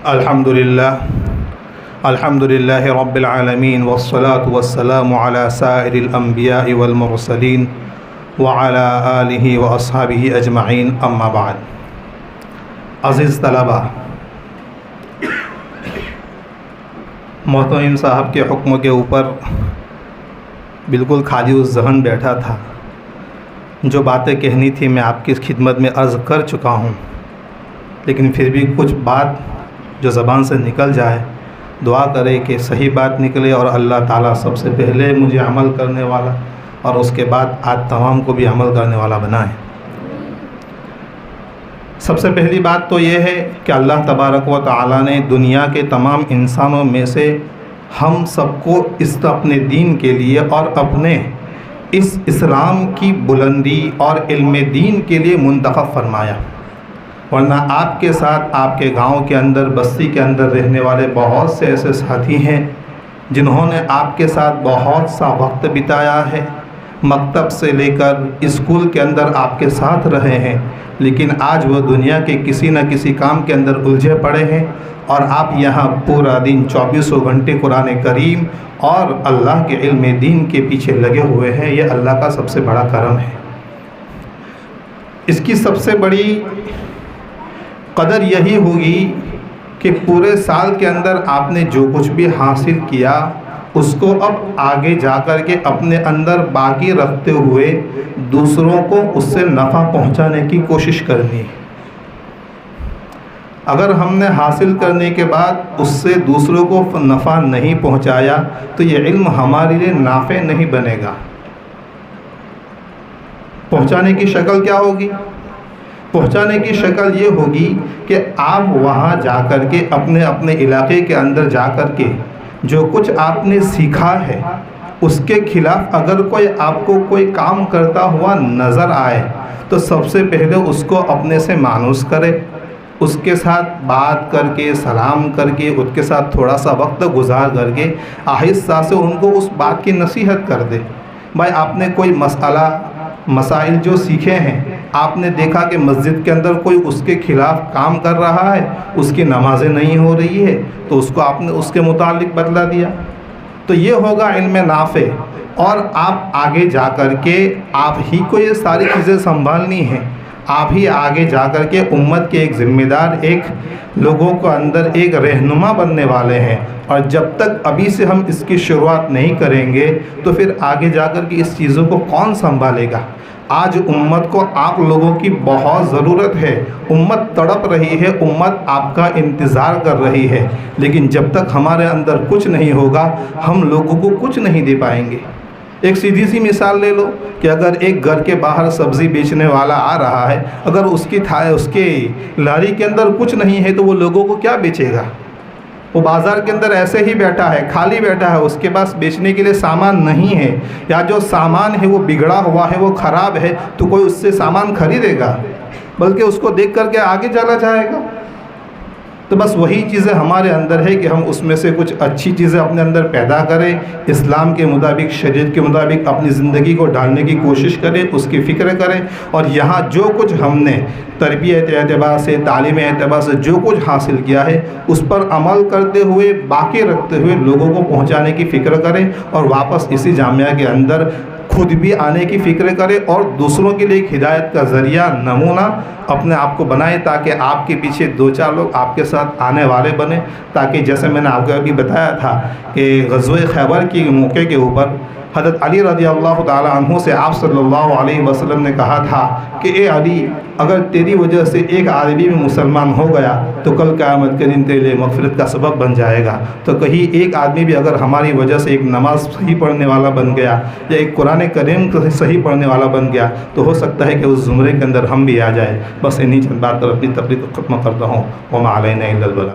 الحمد للہ رب العالمین والصلاة والسلام علی سائر الانبیاء والمرسلین وعلی آلہ واصحابہ اجمعین، اما بعد۔ عزیز طلبہ، محترم صاحب کے حکم کے اوپر بالکل خالی ذہن بیٹھا تھا۔ جو باتیں کہنی تھی میں آپ کی خدمت میں عرض کر چکا ہوں، لیکن پھر بھی کچھ بات جو زبان سے نکل جائے، دعا کرے کہ صحیح بات نکلے اور اللہ تعالیٰ سب سے پہلے مجھے عمل کرنے والا اور اس کے بعد آج تمام کو بھی عمل کرنے والا بنائے۔ سب سے پہلی بات تو یہ ہے کہ اللہ تبارک و تعالیٰ نے دنیا کے تمام انسانوں میں سے ہم سب کو اس اپنے دین کے لیے اور اپنے اس اسلام کی بلندی اور علم دین کے لیے منتخب فرمایا، ورنہ آپ کے ساتھ آپ کے گاؤں کے اندر، بستی کے اندر رہنے والے بہت سے ایسے ساتھی ہیں جنہوں نے آپ کے ساتھ بہت سا وقت بتایا ہے، مکتب سے لے کر اسکول کے اندر آپ کے ساتھ رہے ہیں، لیکن آج وہ دنیا کے کسی نہ کسی کام کے اندر الجھے پڑے ہیں، اور آپ یہاں پورا دن 24 گھنٹے قرآن کریم اور اللہ کے علم دین کے پیچھے لگے ہوئے ہیں۔ یہ اللہ کا سب سے بڑا کرم ہے۔ اس کی سب سے بڑی قدر یہی ہوگی کہ پورے سال کے اندر آپ نے جو کچھ بھی حاصل کیا اس کو اب آگے جا کر کے اپنے اندر باقی رکھتے ہوئے دوسروں کو اس سے نفع پہنچانے کی کوشش کرنی ہے۔ اگر ہم نے حاصل کرنے کے بعد اس سے دوسروں کو نفع نہیں پہنچایا تو یہ علم ہمارے لیے نافع نہیں بنے گا۔ پہنچانے کی شکل کیا ہوگی؟ پہنچانے کی شکل یہ ہوگی کہ آپ وہاں جا کر کے اپنے علاقے کے اندر جا کر کے جو کچھ آپ نے سیکھا ہے اس کے خلاف اگر کوئی آپ کو کوئی کام کرتا ہوا نظر آئے تو سب سے پہلے اس کو اپنے سے مانوس کرے، اس کے ساتھ بات کر کے، سلام کر کے، اس کے ساتھ تھوڑا سا وقت گزار کر کے آہستہ سے ان کو اس بات کی نصیحت کر دے۔ بھائی، آپ نے کوئی مسائل جو سیکھے ہیں، آپ نے دیکھا کہ مسجد کے اندر کوئی اس کے خلاف کام کر رہا ہے، اس کی نمازیں نہیں ہو رہی ہے، تو اس کو آپ نے اس کے متعلق بتلا دیا، تو یہ ہوگا علم نافع۔ اور آپ آگے جا کر کے آپ ہی کو یہ ساری چیزیں سنبھالنی ہیں، آپ ہی آگے جا کر کے امت کے ایک ذمہ دار، ایک لوگوں کو اندر ایک رہنما بننے والے ہیں، اور جب تک ابھی سے ہم اس کی شروعات نہیں کریں گے تو پھر آگے جا کر کے اس چیزوں کو کون سنبھالے گا؟ آج امت کو آپ لوگوں کی بہت ضرورت ہے، امت تڑپ رہی ہے، امت آپ کا انتظار کر رہی ہے، لیکن جب تک ہمارے اندر کچھ نہیں ہوگا ہم لوگوں کو کچھ نہیں دے پائیں گے۔ ایک سیدھی سی مثال لے لو کہ اگر ایک گھر کے باہر سبزی بیچنے والا آ رہا ہے، اگر اس کے لاری کے اندر کچھ نہیں ہے تو وہ لوگوں کو کیا بیچے گا؟ وہ بازار کے اندر ایسے ہی بیٹھا ہے، خالی بیٹھا ہے، اس کے پاس بیچنے کے لیے سامان نہیں ہے، یا جو سامان ہے وہ بگڑا ہوا ہے، وہ خراب ہے، تو کوئی اس سے سامان خریدے گا؟ بلکہ اس کو دیکھ کر کے آگے چلا جائے گا۔ تو بس وہی چیزیں ہمارے اندر ہے کہ ہم اس میں سے کچھ اچھی چیزیں اپنے اندر پیدا کریں، اسلام کے مطابق، شریعت کے مطابق اپنی زندگی کو ڈھالنے کی کوشش کریں، اس کی فکر کریں، اور یہاں جو کچھ ہم نے تربیت اعتبار سے، تعلیم اعتبار سے جو کچھ حاصل کیا ہے اس پر عمل کرتے ہوئے، باقی رکھتے ہوئے لوگوں کو پہنچانے کی فکر کریں، اور واپس اسی جامعہ کے اندر خود بھی آنے کی فکر کرے اور دوسروں کے لیے ایک ہدایت کا ذریعہ، نمونہ اپنے آپ کو بنائے، تاکہ آپ کے پیچھے 2-4 لوگ آپ کے ساتھ آنے والے بنے، تاکہ جیسے میں نے آپ کو ابھی بتایا تھا کہ غزوہ خیبر کے موقع کے اوپر حضرت علی رضی اللہ تعالی عنہ سے آپ صلی اللہ علیہ وسلم نے کہا تھا کہ اے علی، اگر تیری وجہ سے ایک آدمی بھی مسلمان ہو گیا تو کل قیامت کے دن تیرے لیے مغفرت کا سبب بن جائے گا۔ تو کہیں ایک آدمی بھی اگر ہماری وجہ سے ایک نماز صحیح پڑھنے والا بن گیا یا ایک قرآن کریم صحیح پڑھنے والا بن گیا تو ہو سکتا ہے کہ اس زمرے کے اندر ہم بھی آ جائیں۔ بس انہی چند بات پر اپنی تقریر کو ختم کرتا ہوں۔ وما علینا الا البلاغ۔